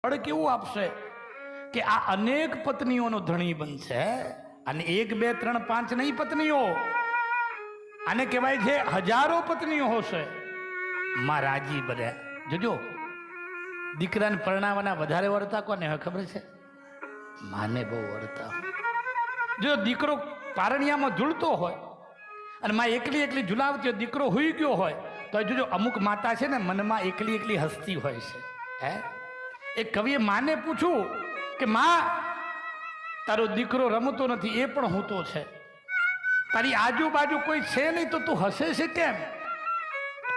ફળ કેવું આપશે કે આ અનેક પત્નીઓનો ધણી બનશે અને 1 2 3 5 નહીં પત્નીઓ, આને કહેવાય છે હજારો પત્નીઓ હશે. માં રાજી બને. જોજો દીકરાને પરણાવવાના વધારે વર્તા કોને હવે ખબર છે? માને બહુ વર્તા. જો દીકરો પારણિયામાં ઝૂલતો હોય અને માં એકલી એકલી ઝુલાવતી હોય, દીકરો હુઈ ગયો હોય તો જોજો અમુક માતા છે ને મનમાં એકલી એકલી હસતી હોય છે. હે એક કવિએ માને પૂછ્યું કે માં તારો દીકરો રમતો નથી એ પણ હોતો છે, તારી આજુબાજુ કોઈ છે નહીં તો તું હસે છે કેમ?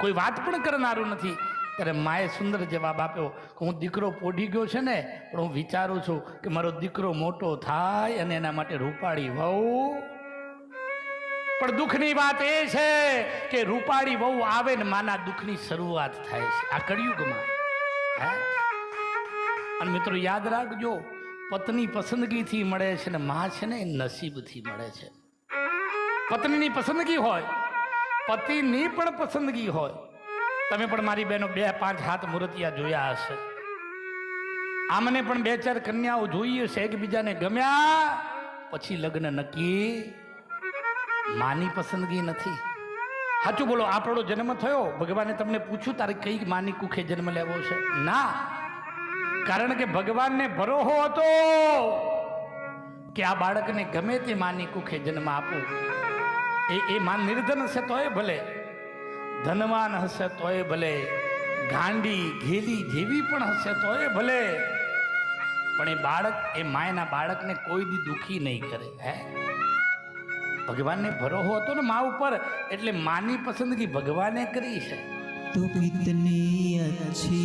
કોઈ વાત પણ કરનારું નથી. ત્યારે માએ સુંદર જવાબ આપ્યો કે હું દીકરો પોઢી ગયો છે ને, પણ હું વિચારું છું કે મારો દીકરો મોટો થાય અને એના માટે રૂપાળી વહુ. પણ દુઃખની વાત એ છે કે રૂપાળી વહુ આવે ને માના દુઃખની શરૂઆત થાય છે આ કળિયુગમાં. હે અને મિત્રો યાદ રાખજો, પત્ની પસંદગીથી મળે છે ને માં છે ને એ નસીબથી મળે છે. પત્નીની પસંદગી હોય, પતિની પણ પસંદગી હોય. તમે પણ મારી બહેનો 2 5 હાથ મૂર્તિયા જોયા હશે. આમને પણ 2 4 કન્યાઓ જોઈએ છે, એકબીજાને ગમ્યા પછી લગ્ન નક્કી. માની પસંદગી નથી. સાચું બોલો, આપણો જન્મ થયો ભગવાને તમને પૂછ્યું તારે કઈ માની કુખે જન્મ લેવો છે? ના, કારણ કે ભગવાનને ભરોસો હતો કે આ બાળકને ગમે તે માની કુખે જન્મ આપું. એ માં નિર્ધન હશે તોય ભલે, ધનવાન હશે તોય ભલે, ગાંડી ઘેલી જેવી પણ હશે તોય ભલે, પણ એ બાળક એ માયના બાળકને કોઈ દી દુખી નહીં કરે. હે ભગવાનને ભરોસો હતો ને મા ઉપર, એટલે માની પસંદગી ભગવાને કરી છે. तू कितनी अच्छी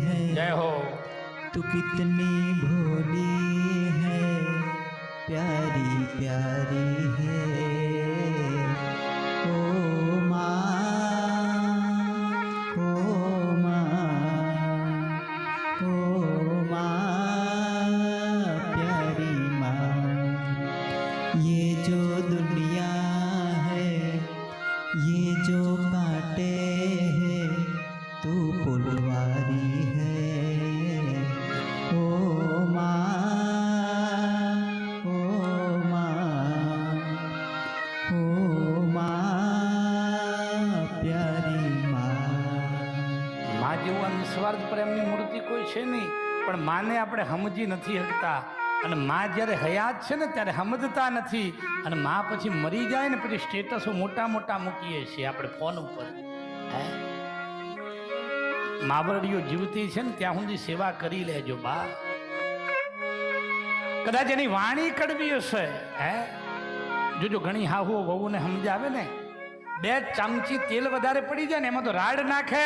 है, જય હો. तू कितनी भोली है, प्यारी प्यारी है ओ माँ, ओ माँ, ओ माँ, प्यारी माँ. ये जो दुनिया है, ये जो कांटे हैं, तू फुलवारी है ओ माँ, ओ माँ, ओ माँ, प्यारी माँ. માં જેવું નિસ્વાર્થ પ્રેમની મૂર્તિ કોઈ છે નહીં, પણ માને આપણે સમજી નથી શકતા. અને માં જ્યારે હયાત છે ને ત્યારે સમજતા નથી, અને માં પછી મરી જાય ને પછી સ્ટેટસો મોટા મોટા મૂકીએ છીએ આપણે ફોન ઉપર. હે માવરડીઓ જીવતી છે ને ત્યાં સુધી સેવા કરી લેજો બા. કદાચ એની વાણી કડવી હશે. હે જોજો ઘણી હાહુઓ વહુને સમજાવે ને, 2 ચમચી તેલ વધારે પડી જાય ને એમાં તો રાડ નાખે,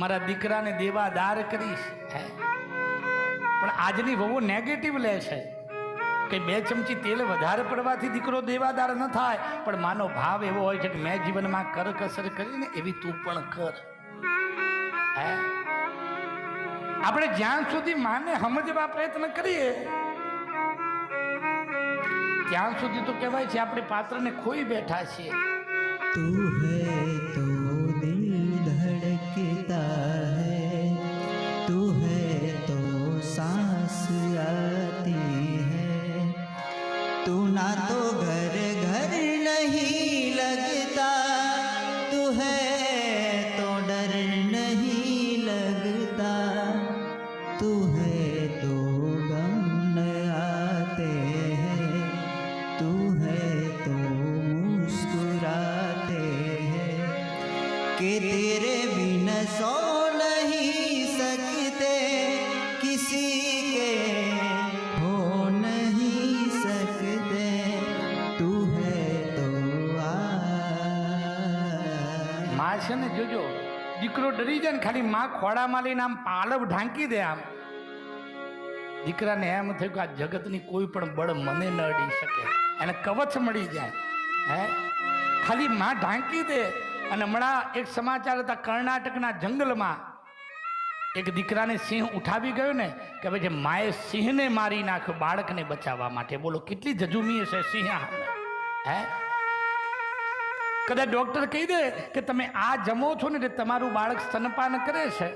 મારા દીકરાને દેવાદાર કરીશ. હે પણ આજની વહુ નેગેટિવ લે છે કે 2 ચમચી તેલ વધારે પડવાથી દીકરો દેવાદાર ન થાય, પણ માનો ભાવ એવો હોય છે કે મેં જીવનમાં કરકસર કરીને એવી તું પણ કર. હે આપણે જ્યાં સુધી માને સમજવા પ્રયત્ન કરીએ ત્યાં સુધી તો કહેવાય છે આપણે પાત્રને ખોઈ બેઠા છીએ. तू है तो दिल धड़कता है, तू है तो सांस आती है, तू ना तो घर घर नहीं लगता, तू है तो डर नहीं लगता, तू है तो गम न आते हैं, तू है तो मुस्कुराते हैं, कि तेरे बिन सो नहीं सकते, किसी के हो नहीं सकते, तू है तो માં છે ને જોજો, દીકરો ડરી જાય ને ખાલી માં ખોડામાં લઈને આમ પાલવ ઢાંકી દે, આમ દીકરાને એમ થયું કે આ જગતની કોઈ પણ બળ મને ન અડી શકે, એને કવચ મળી જાય. હે ખાલી માં ઢાંકી દે. અને હમણાં એક સમાચાર હતા, કર્ણાટકના જંગલમાં એક દીકરાને સિંહ ઉઠાવી ગયો ને કે ભાઈ જે માએ સિંહને મારી નાખ્યો બાળકને બચાવવા માટે. બોલો કેટલી જજુમી હશે સિંહ. હે કદાચ ડૉક્ટર કહી દે કે તમે આ જમો છો ને એટલે તમારું બાળક સ્તનપાન કરે છે,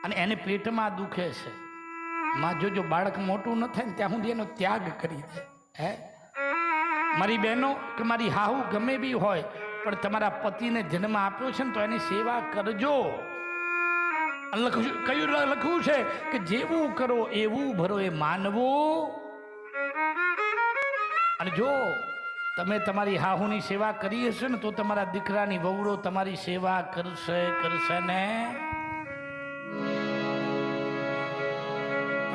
અને એને પેટમાં દુખે છે. માં જોજો બાળક મોટું ન થાય ને ત્યાં સુધી એનો ત્યાગ કરી દે. હે મારી બહેનો કે મારી હાહુ ગમે બી હોય પણ તમારા પતિને જન્મ આપ્યો છે ને તો એની સેવા કરજો. કયું લખવું છે કે જેવું કરો એવું ભરો એ માનવું. અને જો તમે તમારી હાહુની સેવા કરી હશે ને તો તમારા દીકરાની વહુડો તમારી સેવા કરશે ને.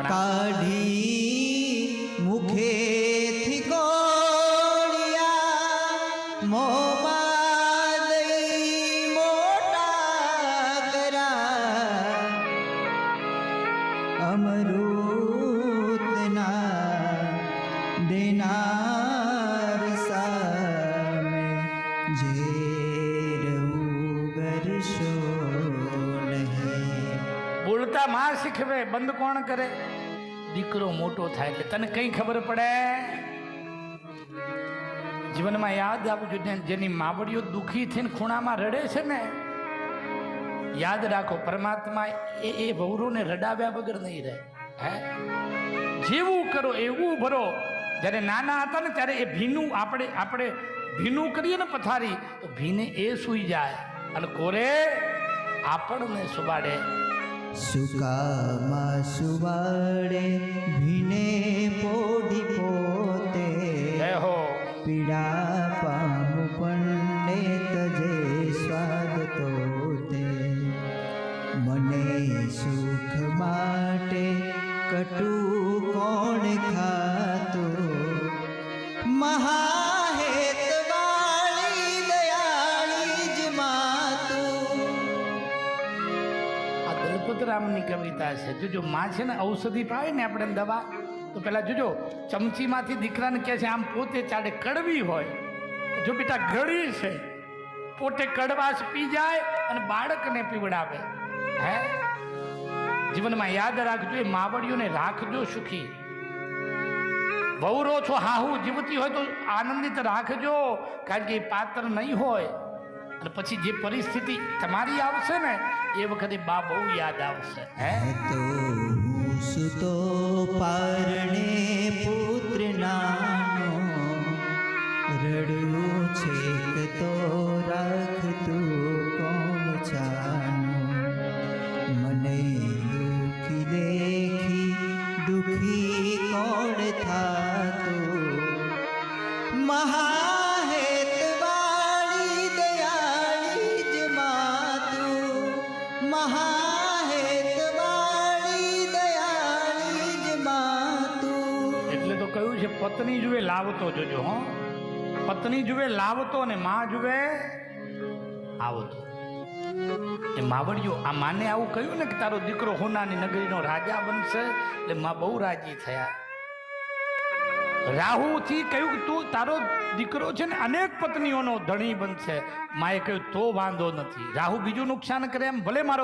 કાઢી મુખેથી કોળિયા મોંમાં દઈ મોટા કરા અમૃતના દેનાર સામે ઝેર ઉગરશો નહીં. બોલતા માં શીખવે, બંધ કોણ કરે? દીકરો મોટો થાય એટલે તને કઈ ખબર પડે? જીવનમાં યાદ આવજો, જેની માવડીઓ દુઃખી થઈને ખૂણામાં રડે છે ને, યાદ રાખો પરમાત્મા એ વહુરોને રડાવ્યા વગર નહીં રહે. હે જેવું કરો એવું ભરો. જ્યારે નાના હતા ને ત્યારે એ ભીનું આપણે ભીનું કરીએ ને પથારી તો ભીને એ સૂઈ જાય અને કોરે આપણને સુવાડે. સુકામાં સુવાડે ભીને પોઢી પોતે હો પીડા પામુ પંડે તજે સ્વાદ તોતે. મને સુખ માટે કટુ કોણ ખાતું મહાહેત વાળી દયાળી જ માતું. આ દલપતરામની કવિતા છે. જોજો માં છે ને ઔષધિ પાવે ને આપણે દવા તો પેલા જોજો ચમચીમાંથી દીકરાને કહે છે આમ પોતે ચાડે કડવી હોય, જો બેટા ગળી છે પોતે કડવાશ પી જાય અને બાળકને પીવડાવે. હે જીવનમાં યાદ રાખજો, એ માવડીઓને રાખજો સુખી. વહુરો છો હાહુ જીવતી હોય તો આનંદિત રાખજો, કારણ કે એ પાત્ર નહીં હોય. અને પછી જે પરિસ્થિતિ તમારી આવશે ને એ વખતે બા બહુ યાદ આવશે. હે તો હું સુતો પારણે પુત્ર નાનો રડ્યું છેક તો રાખતું કોણ છાનો. મને દુખી દેખી દુખી કોણ થાતું મહાહેત વાળી દયાળી જ માતું. મહાહેત વાળી દયાળી જ માતું. એટલે તો કહ્યું છે પત્ની જુએ લાવતો જોજો. હો પત્ની જુએ લાવતો અને માં જુએ આવતો. એ માવડીઓ આ માને આવું કહ્યું ને કે તારો દીકરો હોનાની નગરીનો રાજા બનશે એટલે માં બહુ રાજી થયા. રાહુથી કહ્યું કે તું તારો દીકરો છે ને અનેક પત્નીઓનો ધણી બનશે. માએ કહ્યું તો વાંધો નથી, રાહુ બીજું નુકસાન કરે એમ ભલે મારો